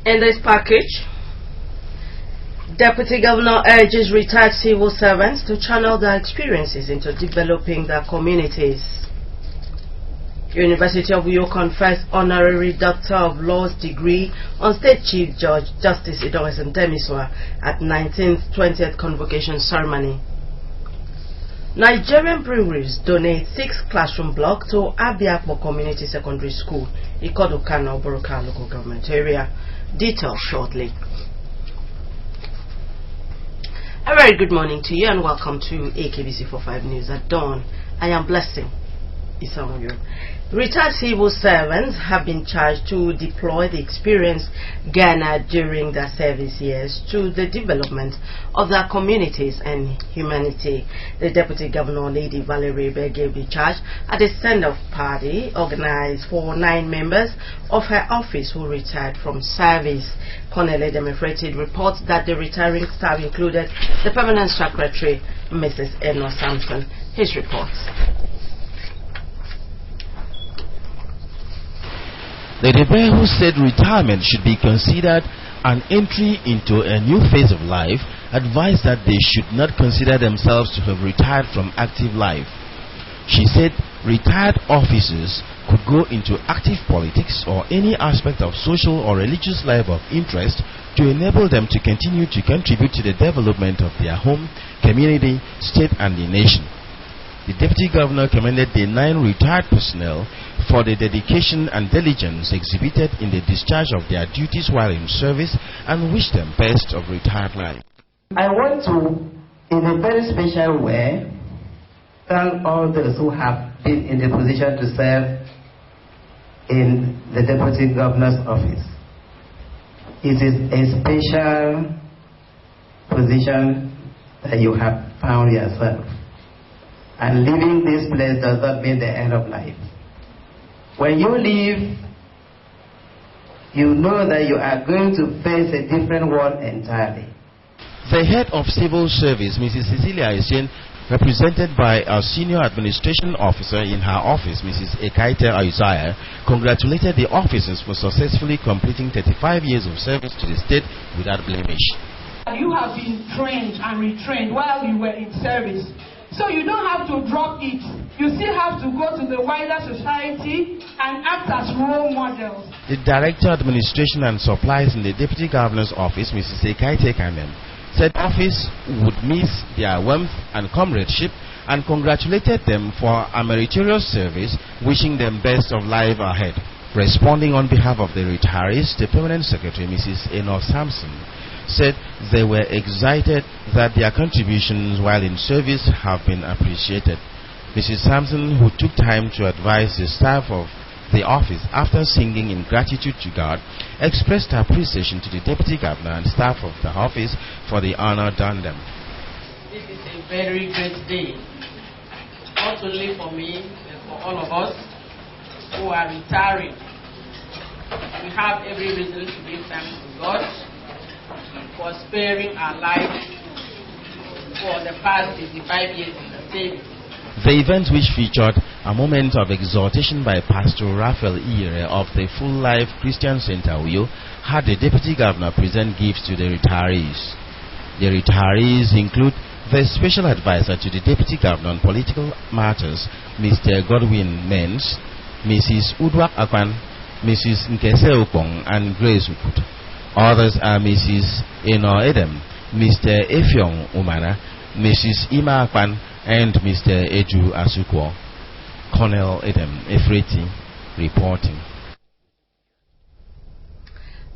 In this package, Deputy Governor urges retired civil servants to channel their experiences into developing their communities. University of Uyo confers Honorary Doctor of Laws degree on State Chief Judge Justice Idonwesen Demiswa at 19th 20th Convocation Ceremony. Nigerian breweries donate 6 classroom blocks to Abiakbo Community Secondary School, Ikodukano, Boroka Local Government Area. Details shortly. A very good morning to you and welcome to AKBC 45 News at Dawn. I am Blessing Isamuyo. Retired civil servants have been charged to deploy the experience garnered during their service years to the development of their communities and humanity. The Deputy Governor, Lady Valerie Beh, gave the charge at a send-off party organized for 9 members of her office who retired from service. Colonel Edem Efreti reports that the retiring staff included the Permanent Secretary, Mrs. Eno Sampson. His reports. Lady Beh, who said retirement should be considered an entry into a new phase of life, advised that they should not consider themselves to have retired from active life. She said retired officers could go into active politics or any aspect of social or religious life of interest to enable them to continue to contribute to the development of their home, community, state and the nation. The Deputy Governor commended the 9 retired personnel for the dedication and diligence exhibited in the discharge of their duties while in service and wished them best of retired life. I want to, in a very special way, thank all those who have been in the position to serve in the Deputy Governor's office. It is a special position that you have found yourself. And leaving this place does not mean the end of life. When you leave, you know that you are going to face a different world entirely. The head of civil service, Mrs. Cecilia Essien, represented by our senior administration officer in her office, Mrs. Ekaite Isaiah, congratulated the officers for successfully completing 35 years of service to the state without blemish. You have been trained and retrained while you were in service. So you don't have to drop it. You still have to go to the wider society and act as role models. The Director Administration and Supplies in the Deputy Governor's office, Mrs. Ekaite Kanem, said office would miss their warmth and comradeship and congratulated them for a meritorious service, wishing them best of life ahead. Responding on behalf of the retirees, the Permanent Secretary, Mrs. Eno Sampson, said they were excited that their contributions while in service have been appreciated. Mrs. Sampson, who took time to advise the staff of the office after singing in gratitude to God, expressed her appreciation to the Deputy Governor and staff of the office for the honor done them. This is a very great day, not only for me, but for all of us who are retiring. We have every reason to give thanks to God for sparing our lives for the past 55 years in the service. The event, which featured a moment of exhortation by Pastor Raphael Ire of the Full Life Christian Center Uyo, had the Deputy Governor present gifts to the retirees. The retirees include the Special Advisor to the Deputy Governor on Political Matters, Mr. Godwin Mens, Mrs. Udwak Akwan, Mrs. Nkese Okong, and Grace Ukut. Others are Mrs. Eno Edem, Mr. Efyong Umana, Mrs. Ima Akpan, and Mr. Eju Asukwo. Colonel Edem Efreti reporting.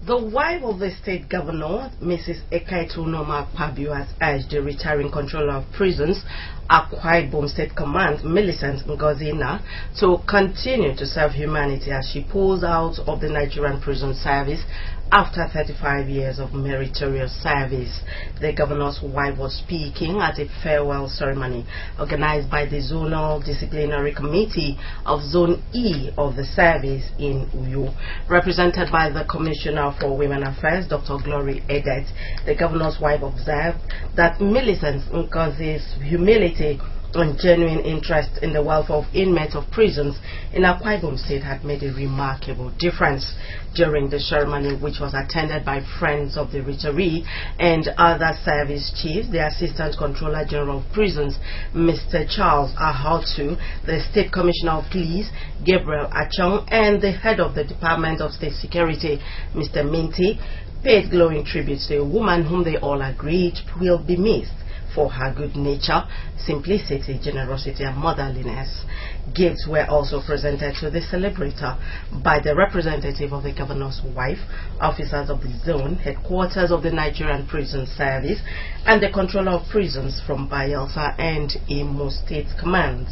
The wife of the state governor, Mrs. Ekaitu Noma Pabio, has urged the retiring controller of prisons, Akwa Ibom State Command, Millicent Ngozina, to continue to serve humanity as she pulls out of the Nigerian prison service after 35 years of meritorious service. The governor's wife was speaking at a farewell ceremony organized by the Zonal Disciplinary Committee of Zone E of the service in Uyo, represented by the Commissioner for Women Affairs, Dr. Glory Edet. The governor's wife observed that Millicent Ngozi's humility and genuine interest in the welfare of inmates of prisons in Akwa Ibom State had made a remarkable difference during the ceremony, which was attended by friends of the retiree and other service chiefs. The Assistant Controller General of Prisons, Mr. Charles Ahotu, the State Commissioner of Police, Gabriel Achong, and the head of the Department of State Security, Mr. Minty, paid glowing tribute to a woman whom they all agreed will be missed for her good nature, simplicity, generosity, and motherliness. Gifts were also presented to the celebrator by the representative of the governor's wife, officers of the zone, headquarters of the Nigerian Prison Service, and the controller of prisons from Bayelsa and Imo State commands.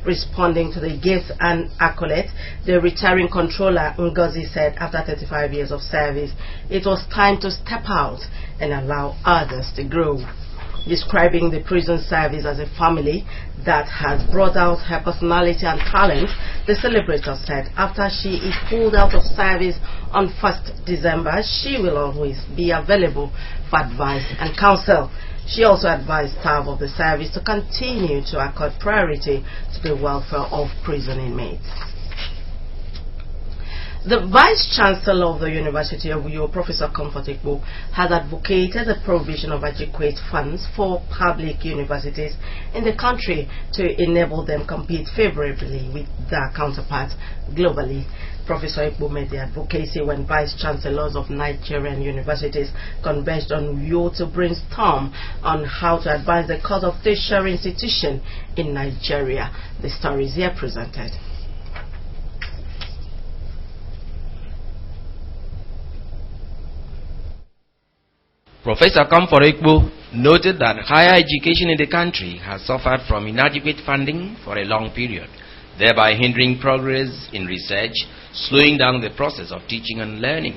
Responding to the gifts and accolades, the retiring controller Ngozi said after 35 years of service, it was time to step out and allow others to grow. Describing the prison service as a family that has brought out her personality and talent, the celebrator said after she is pulled out of service on 1st December, she will always be available for advice and counsel. She also advised staff of the service to continue to accord priority to the welfare of prison inmates. The Vice-Chancellor of the University of Uyo, Professor Comfort Ekpo, has advocated the provision of adequate funds for public universities in the country to enable them compete favorably with their counterparts globally. Professor Ekpo made the advocacy when Vice-Chancellors of Nigerian universities converged on Uyo to brainstorm on how to advance the cause of tertiary institution in Nigeria. The story is here presented. Professor Comfort Ekpo noted that higher education in the country has suffered from inadequate funding for a long period, thereby hindering progress in research, slowing down the process of teaching and learning.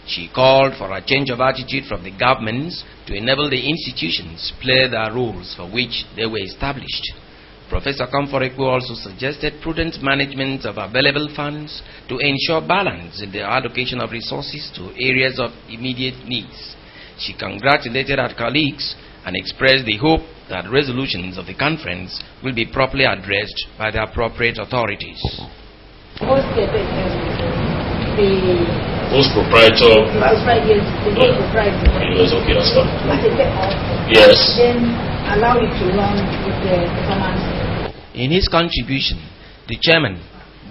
She called for a change of attitude from the governments to enable the institutions play their roles for which they were established. Professor Comfort Ekpo also suggested prudent management of available funds to ensure balance in the allocation of resources to areas of immediate needs. She congratulated her colleagues and expressed the hope that resolutions of the conference will be properly addressed by the appropriate authorities. Host proprietor. Yes, okay, that's fine. Yes. Then allow it to run with the performance. In his contribution, the chairman,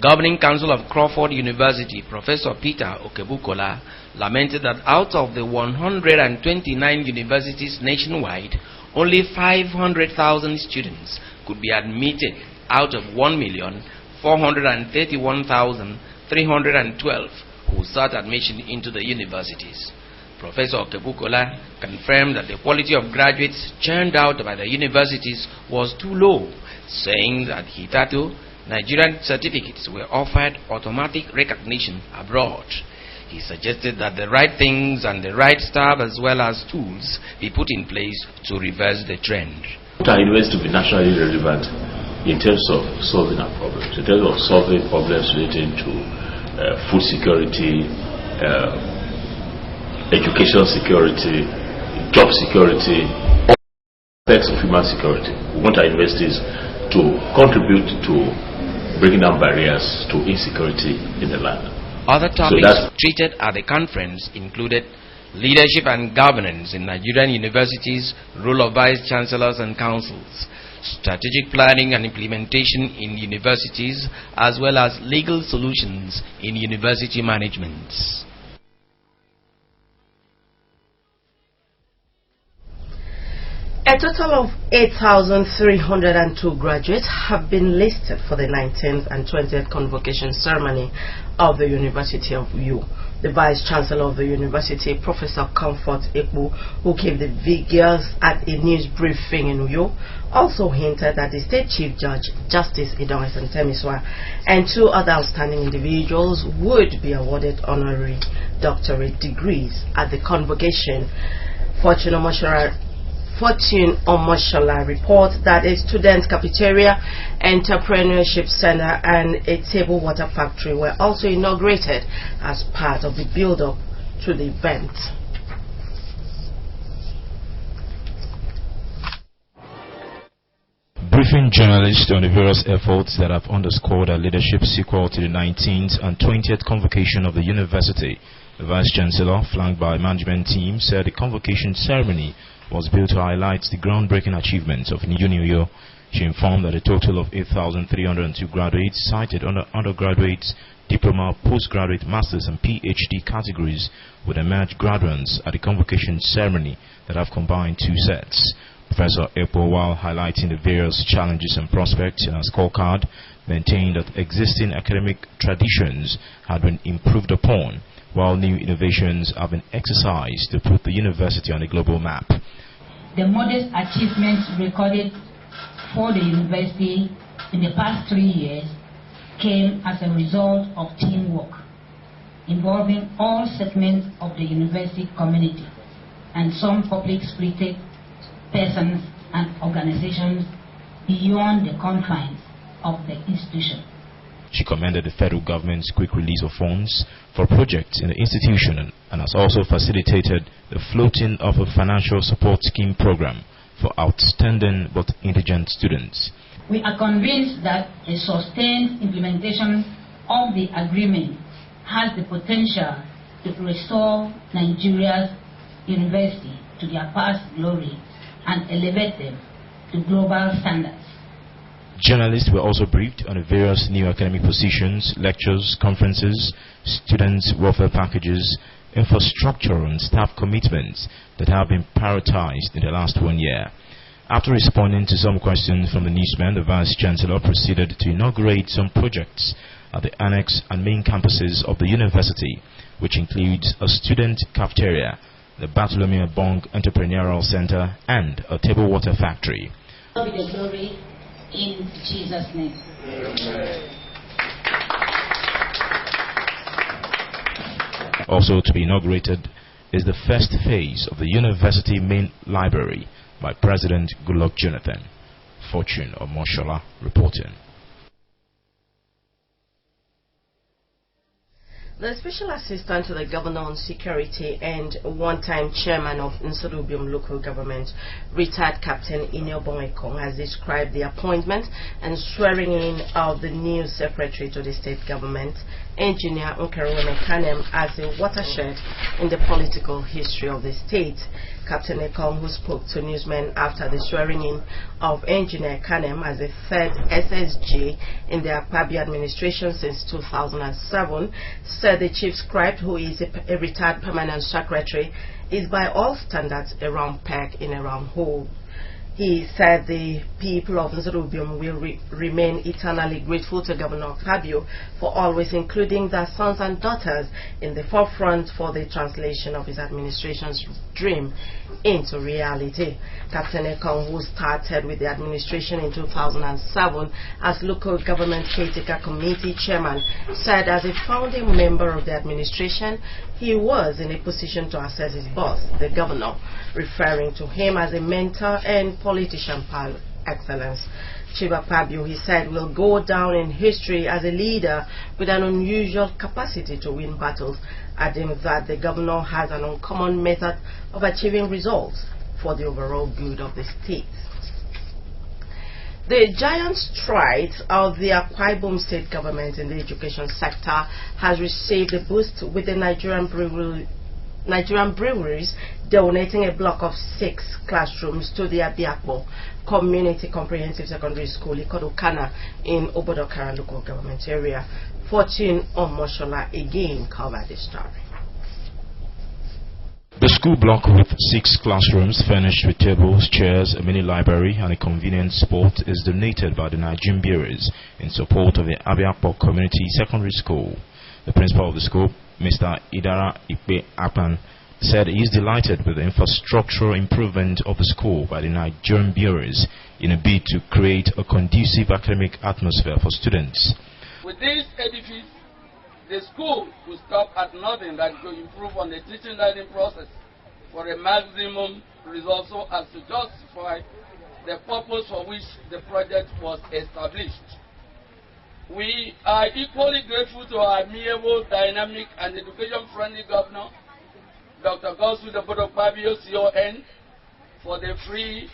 Governing Council of Crawford University, Professor Peter Okebukola, lamented that out of the 129 universities nationwide, only 500,000 students could be admitted out of 1,431,312 who sought admission into the universities. Professor Okebukola confirmed that the quality of graduates churned out by the universities was too low, saying that hitherto Nigerian certificates were offered automatic recognition abroad. He suggested that the right things and the right staff as well as tools be put in place to reverse the trend. Our university to be nationally relevant in terms of solving our problems, in terms of solving problems relating to food security, education security, job security, all aspects of human security. We want our universities to contribute to breaking down barriers to insecurity in the land. Other topics treated at the conference included leadership and governance in Nigerian universities, role of vice-chancellors and councils, strategic planning and implementation in universities, as well as legal solutions in university management. A total of 8,302 graduates have been listed for the 19th and 20th convocation ceremony of the University of Uyo. The Vice-Chancellor of the University, Professor Comfort Ekpo, who gave the figures at a news briefing in Uyo, also hinted that the State Chief Judge, Justice Idong Esentemiswa, and two other outstanding individuals would be awarded honorary doctorate degrees at the convocation. Fortune Omoshola reports that a student cafeteria, entrepreneurship center, and a table water factory were also inaugurated as part of the build-up to the event. Briefing journalists on the various efforts that have underscored our leadership sequel to the 19th and 20th convocation of the university, the Vice-Chancellor, flanked by management team, said the convocation ceremony was built to highlight the groundbreaking achievements of UNIO. She informed that a total of 8,302 graduates cited under undergraduate, diploma, postgraduate, masters and PhD categories would emerge graduates at the convocation ceremony that have combined two sets. Professor Ekpo, while highlighting the various challenges and prospects in our scorecard, maintained that existing academic traditions had been improved upon, while new innovations have been exercised to put the university on a global map. The modest achievements recorded for the university in the past 3 years came as a result of teamwork involving all segments of the university community and some public-spirited persons and organizations beyond the confines of the institution. She commended the federal government's quick release of funds for projects in the institution and has also facilitated the floating of a financial support scheme program for outstanding but indigent students. We are convinced that a sustained implementation of the agreement has the potential to restore Nigeria's university to their past glory and elevate them to global standards. Journalists were also briefed on the various new academic positions, lectures, conferences, students' welfare packages, infrastructure and staff commitments that have been prioritized in the last 1 year. After responding to some questions from the newsmen, the Vice-Chancellor proceeded to inaugurate some projects at the annex and main campuses of the university, which includes a student cafeteria, the Bartholomew Bong Entrepreneurial Center, and a table water factory. Be the glory in Jesus' name. Also to be inaugurated is the first phase of the university main library by President Goodluck Jonathan. Fortune Omoshola reporting. The Special Assistant to the Governor on Security and one-time Chairman of Nsodubium Local Government, retired Captain Iniobong Ekong, has described the appointment and swearing in of the new Secretary to the State Government, Engineer Nkeruweme Kanem, as a watershed in the political history of the state. Captain Ekong, who spoke to newsmen after the swearing-in of Engineer Kanem as the third SSG in the Akpabio administration since 2007, said the Chief Scribe, who is a retired permanent secretary, is by all standards a round peg in a round hole. He said the people of Nsodubium will remain eternally grateful to Governor Akpabio for always including their sons and daughters in the forefront for the translation of his administration's dream into reality. Captain Ekong, who started with the administration in 2007 as local government caretaker committee chairman, said as a founding member of the administration, he was in a position to assess his boss, the governor, referring to him as a mentor and politician par excellence. Chief Akpabio, he said, will go down in history as a leader with an unusual capacity to win battles, adding that the governor has an uncommon method of achieving results for the overall good of the state. The giant strides of the Akwa Ibom state government in the education sector has received a boost with the Nigerian breweries donating a block of 6 classrooms to the Abiakbo Community Comprehensive Secondary School, Ikodokana, in Obodokara local government area. Fortune Omoshola again covered the story. The school block with 6 classrooms furnished with tables, chairs, a mini library and a convenient spot is donated by the Nigerian Breweries in support of the Abiakbo Community Secondary School. The principal of the school, Mr. Idara Ipe Apan, said he is delighted with the infrastructural improvement of the school by the Nigerian Breweries in a bid to create a conducive academic atmosphere for students. With this edifice, the school will stop at nothing that will improve on the teaching learning process for a maximum result so as to justify the purpose for which the project was established. We are equally grateful to our amiable, dynamic and education-friendly governor, Dr. Godswill Akpabio, CON, for the free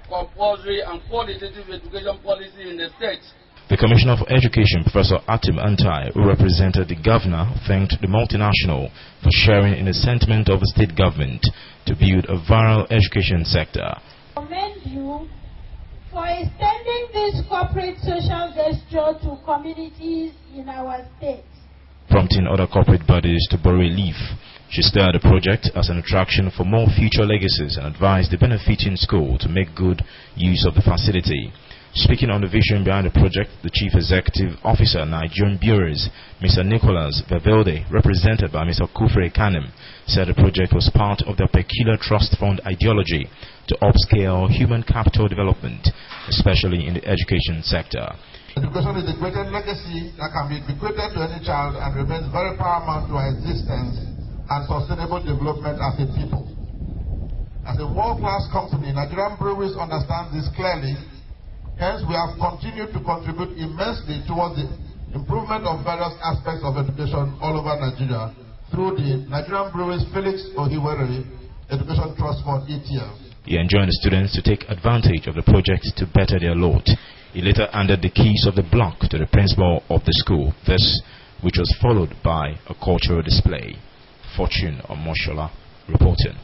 compulsory and qualitative education policy in the state. The Commissioner for Education, Professor Atim Antai, who represented the governor, thanked the multinational for sharing in the sentiment of the state government to build a viral education sector. I commend you for extending this corporate social gesture to communities in our state, prompting other corporate bodies to borrow a leaf. She started the project as an attraction for more future legacies and advised the benefiting school to make good use of the facility. Speaking on the vision behind the project, the Chief Executive Officer, Nigerian Bureaus, Mr. Nicholas Vavelde, represented by Mr. Kufre Kanem, said the project was part of their peculiar trust fund ideology to upscale human capital development, especially in the education sector. Education is the greatest legacy that can be bequeathed to any child and remains very paramount to our existence and sustainable development as a people. As a world-class company, Nigerian Breweries understands this clearly. Hence, we have continued to contribute immensely towards the improvement of various aspects of education all over Nigeria through the Nigerian Breweries Felix Ohiwere Education Trust Fund ETF. He enjoined the students to take advantage of the project to better their lot. He later handed the keys of the block to the principal of the school, this which was followed by a cultural display. Fortune Omoshola reporting.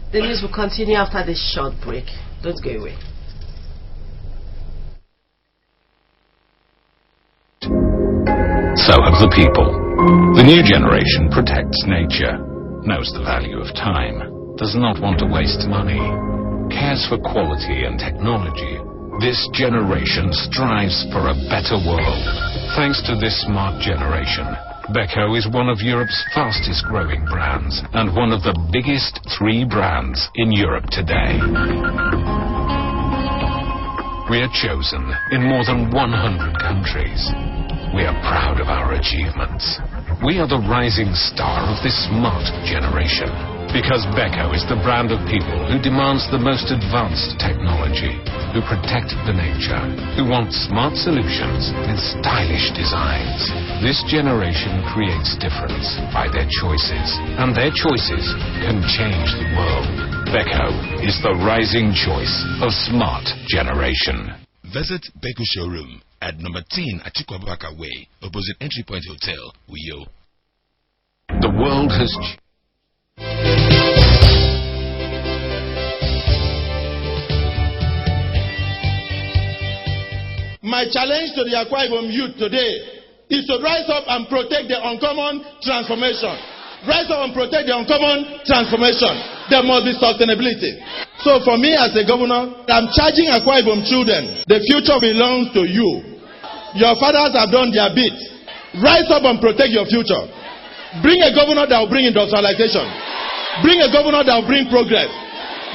The news will continue after this short break. Don't go away. So have the people. The new generation protects nature, knows the value of time, does not want to waste money, cares for quality and technology. This generation strives for a better world. Thanks to this smart generation, Beko is one of Europe's fastest growing brands and one of the biggest 3 brands in Europe today. We are chosen in more than 100 countries. We are proud of our achievements. We are the rising star of this smart generation because Beko is the brand of people who demands the most advanced technology, who protect the nature, who want smart solutions and stylish designs. This generation creates difference by their choices, and their choices can change the world. Beko is the rising choice of smart generation. Visit Beko Showroom at number 10 Atiku Abubakar Way, opposite Entry Point Hotel, Uyo. The world has My challenge to the Akwa Ibom youth today is to rise up and protect the uncommon transformation. Rise up and protect the uncommon transformation. There must be sustainability. So for me as a governor, I'm charging Akwa Ibom children. The future belongs to you. Your fathers have done their bit. Rise up and protect your future. Bring a governor that will bring industrialization. Bring a governor that will bring progress.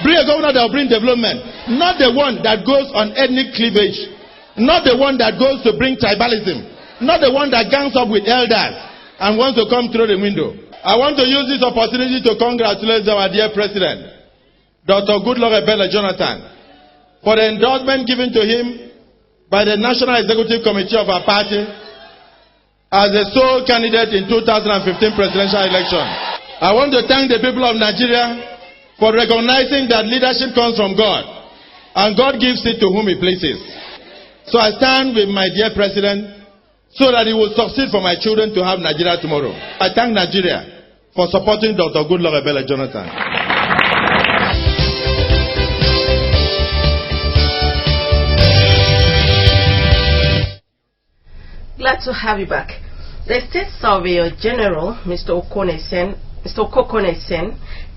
Bring a governor that will bring development. Not the one that goes on ethnic cleavage. Not the one that goes to bring tribalism. Not the one that gangs up with elders and wants to come through the window. I want to use this opportunity to congratulate our dear President, Dr. Goodluck Ebele Jonathan, for the endorsement given to him by the National Executive Committee of our party as the sole candidate in 2015 presidential election. I want to thank the people of Nigeria for recognizing that leadership comes from God, and God gives it to whom He pleases. So I stand with my dear President so that he will succeed for my children to have Nigeria tomorrow. I thank Nigeria for supporting Dr. Goodluck Ebele Jonathan. Glad to have you back. The State Surveyor General, Mr. Okokone Sen,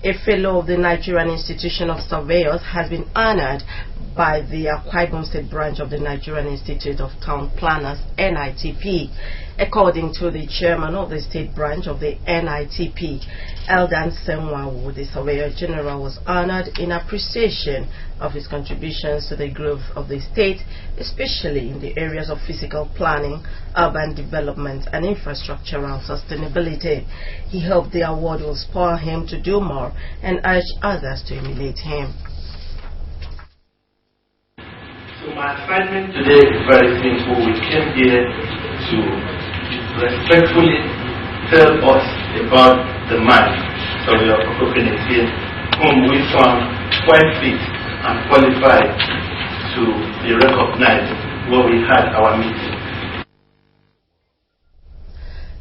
a fellow of the Nigerian Institution of Surveyors, has been honored by the Akwa Ibom State branch of the Nigerian Institute of Town Planners, NITP. According to the chairman of the state branch of the NITP, Eldan Semwawu, the Surveyor General was honored in appreciation of his contributions to the growth of the state, especially in the areas of physical planning, urban development, and infrastructural sustainability. He hoped the award will spur him to do more and urge others to emulate him. So my assignment today is very simple. We came here to respectfully tell us about the man, Surveyor Okeneke, whom we found quite fit and qualified to be recognized when we had our meeting.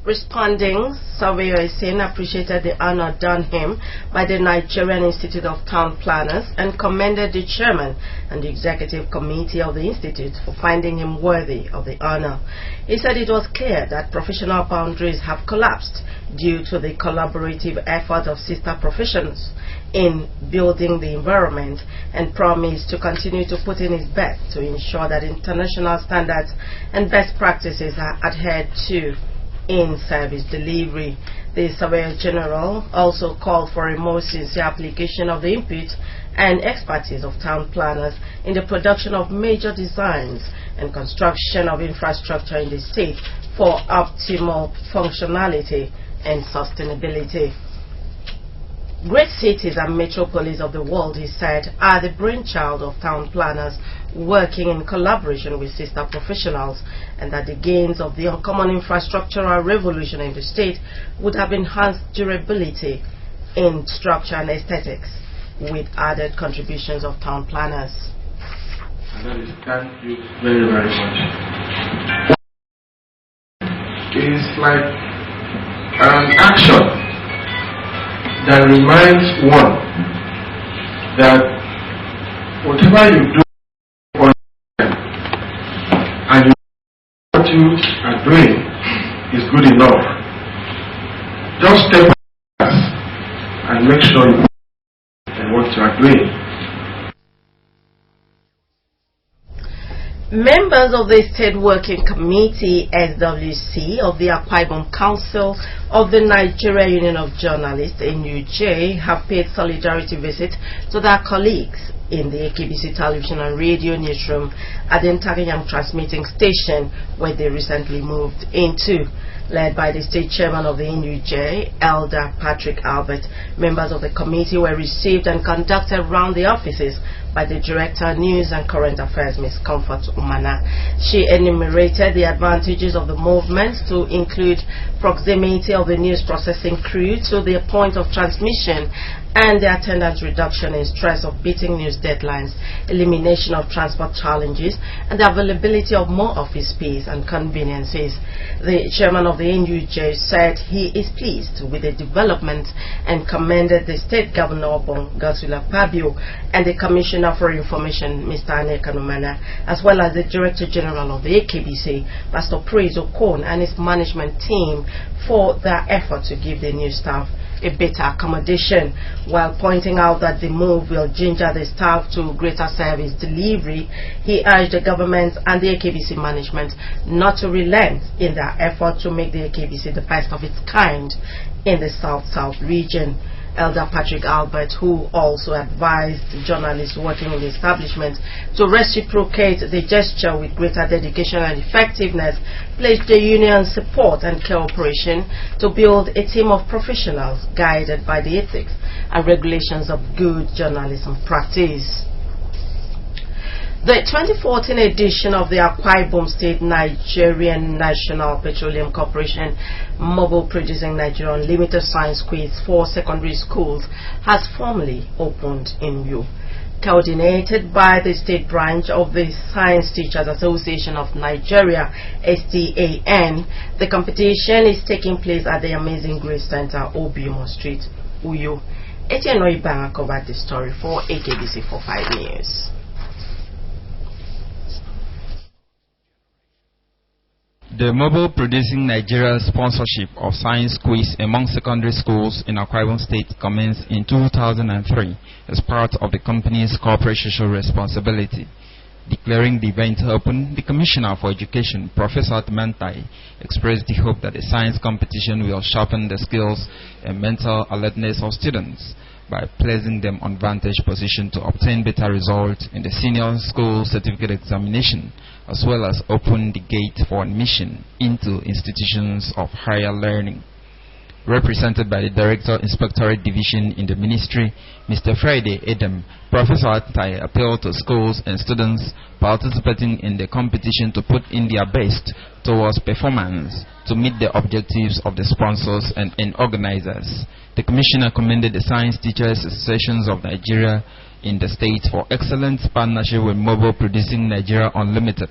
Responding, Surveyor Essien appreciated the honor done him by the Nigerian Institute of Town Planners and commended the chairman and the executive committee of the institute for finding him worthy of the honor. He said it was clear that professional boundaries have collapsed due to the collaborative effort of sister professions in building the environment, and promised to continue to put in his best to ensure that international standards and best practices are adhered to in service delivery. The Surveyor General also called for a more sincere application of the input and expertise of town planners in the production of major designs and construction of infrastructure in the state for optimal functionality and sustainability. Great cities and metropolis of the world, he said, are the brainchild of town planners working in collaboration with sister professionals, and that the gains of the uncommon infrastructural revolution in the state would have enhanced durability in structure and aesthetics with added contributions of town planners. And that is, thank you very, very much. It's like an action that reminds one that whatever you do for them and what you are doing is good enough, just step back and make sure you do what you are doing. Members of the State Working Committee, SWC, of the Akwa Ibom Council of the Nigeria Union of Journalists, NUJ, have paid solidarity visit to their colleagues in the AKBC television and radio newsroom at the Ntaganyam transmitting station, where they recently moved into. Led by the state chairman of the NUJ, Elder Patrick Albert, members of the committee were received and conducted around the offices by the Director News and Current Affairs, Ms. Comfort Umana. She enumerated the advantages of the movement, to include proximity of the news processing crew to the point of transmission and the attendance reduction in stress of beating news deadlines, elimination of transport challenges, and the availability of more office space and conveniences. The chairman of the NUJ said he is pleased with the development and commended the State Governor Bongasula Pabio and the Commissioner for Information, Mr. Aneka Numana, as well as the Director General of the AKBC, Pastor Praise Okon, and his management team for their effort to give the new staff a better accommodation, while pointing out that the move will ginger the staff to greater service delivery. He urged the government and the AKBC management not to relent in their effort to make the AKBC the best of its kind in the South-South region. Elder Patrick Albert, who also advised journalists working in the establishment to reciprocate the gesture with greater dedication and effectiveness, pledged the union's support and cooperation to build a team of professionals guided by the ethics and regulations of good journalism practice. The 2014 edition of the Akwa Ibom State Nigerian National Petroleum Corporation Mobile Producing Nigeria Unlimited Science Quiz for secondary schools has formally opened in Uyo. Coordinated by the state branch of the Science Teachers Association of Nigeria, STAN, the competition is taking place at the Amazing Grace Center, Obioma Street, Uyo. Etienne Oibanga covered the story for AKBC for 5 years. The Mobile Producing Nigeria sponsorship of science quiz among secondary schools in Akwa Ibom State commenced in 2003 as part of the company's corporate social responsibility. Declaring the event open, the Commissioner for Education, Professor Atmantai, expressed the hope that the science competition will sharpen the skills and mental alertness of students by placing them on vantage position to obtain better results in the senior school certificate examination, as well as open the gate for admission into institutions of higher learning. Represented by the Director Inspectorate Division in the Ministry, Mr. Friday Adam, Professor Atai appealed to schools and students participating in the competition to put in their best towards performance to meet the objectives of the sponsors and organizers. The Commissioner commended the Science Teachers Associations of Nigeria in the state for excellent partnership with Mobile Producing Nigeria Unlimited.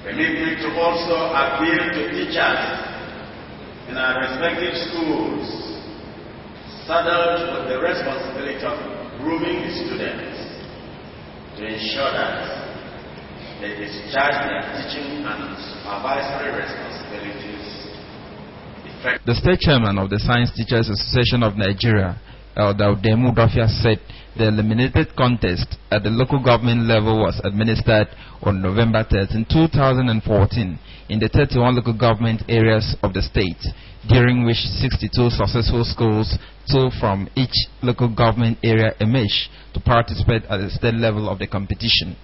Permit me to also appeal to teachers in our respective schools, saddled with the responsibility of grooming the students to ensure that they discharge their teaching and supervisory responsibilities. The state chairman of the Science Teachers Association of Nigeria, Elder Demu Dofia, said the eliminated contest at the local government level was administered on November 13, 2014 in the 31 local government areas of the state, during which 62 successful schools, 2 from each local government area, emerged to participate at the state level of the competition.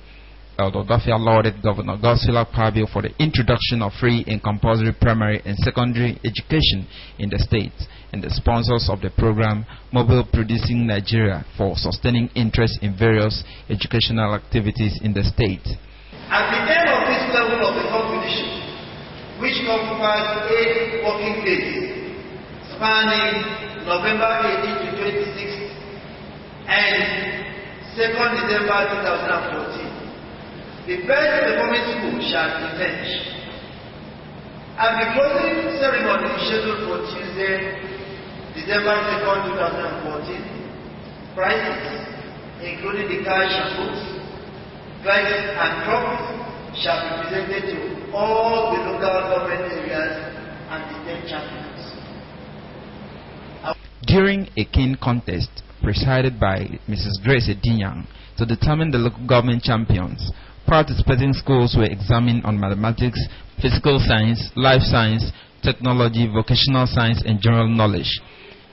Elder Dofia lauded Governor Godswill Akpabio for the introduction of free and compulsory primary and secondary education in the state, and the sponsors of the program, Mobile Producing Nigeria, for sustaining interest in various educational activities in the state. At the end of this level of the competition, which comprises 8 working days spanning November 18 to 26 and 2nd December 2014, the best performing school shall emerge. And the closing ceremony is scheduled for Tuesday, December 2nd, 2014. Prizes, including the cash and books, prizes and trophies, shall be presented to all the local government areas and the state champions. During a keen contest presided by Mrs. Grace Edinyang to determine the local government champions, participating schools were examined on mathematics, physical science, life science, technology, vocational science, and general knowledge.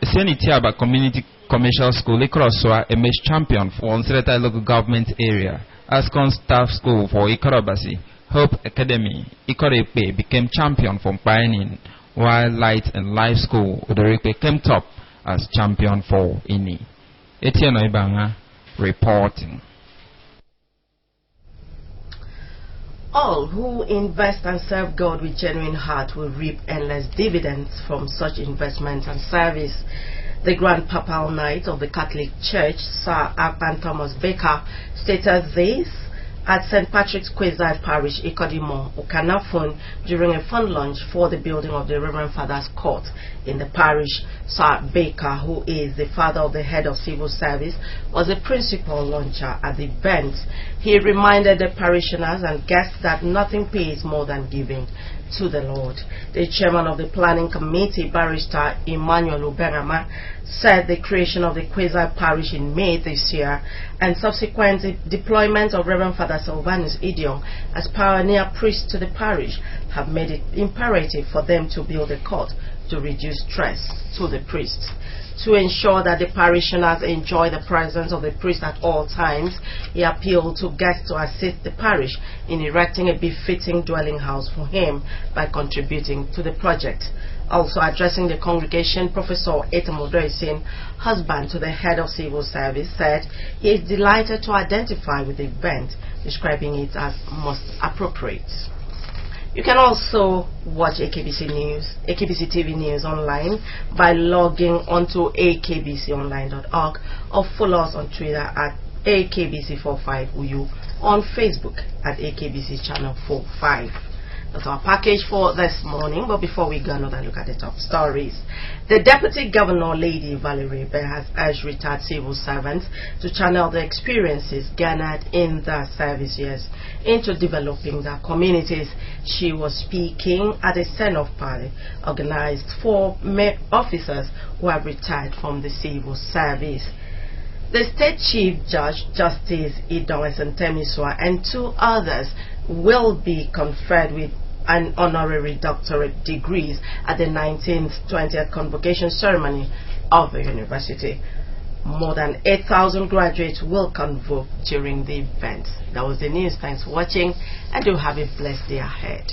Esiani Tiaba Community Commercial School, Ikoroswa, emerged champion for Onsireta local government area. Ascon Staff School for Ikorobasi, Hope Academy, Ikorepe became champion for Pioneering, while Light and Life School, Udorepe, came top as champion for INI. Etienne Ibanga reporting. All who invest and serve God with genuine heart will reap endless dividends from such investment and service. The Grand Papal Knight of the Catholic Church, Sir Arpan Thomas Baker, stated this at St. Patrick's Quayside Parish, Ikodimo, Okanafun, during a fund launch for the building of the Reverend Father's Court in the parish. Sir Baker, who is the father of the head of civil service, was the principal launcher at the event. He reminded the parishioners and guests that nothing pays more than giving to the Lord. The chairman of the planning committee, Barrister Emmanuel Uberama, said the creation of the Quayside Parish in May this year and subsequent deployment of Reverend Father Sylvanus Idiong as pioneer priest to the parish have made it imperative for them to build a court to reduce stress to the priests. To ensure that the parishioners enjoy the presence of the priest at all times, he appealed to guests to assist the parish in erecting a befitting dwelling house for him by contributing to the project. Also addressing the congregation, Professor Etemodoisin, husband to the head of civil service, said he is delighted to identify with the event, describing it as most appropriate. You can also watch AKBC News, AKBC TV News online by logging onto akbconline.org or follow us on Twitter at AKBC45UU, on Facebook at AKBC Channel 45. That's our package for this morning, but before we go, another look at the top stories. The Deputy Governor, Lady Valerie Bell, has urged retired civil servants to channel the experiences garnered in their service years into developing their communities. She was speaking at a send-off party organized for officers who have retired from the civil service. The State Chief Judge, Justice Idong Esentemiswa, and 2 others will be conferred with an honorary doctorate degrees at the 19th 20th convocation ceremony of the university. More than 8,000 graduates will convoke during the event. That was the news. Thanks for watching, and do have a blessed day ahead.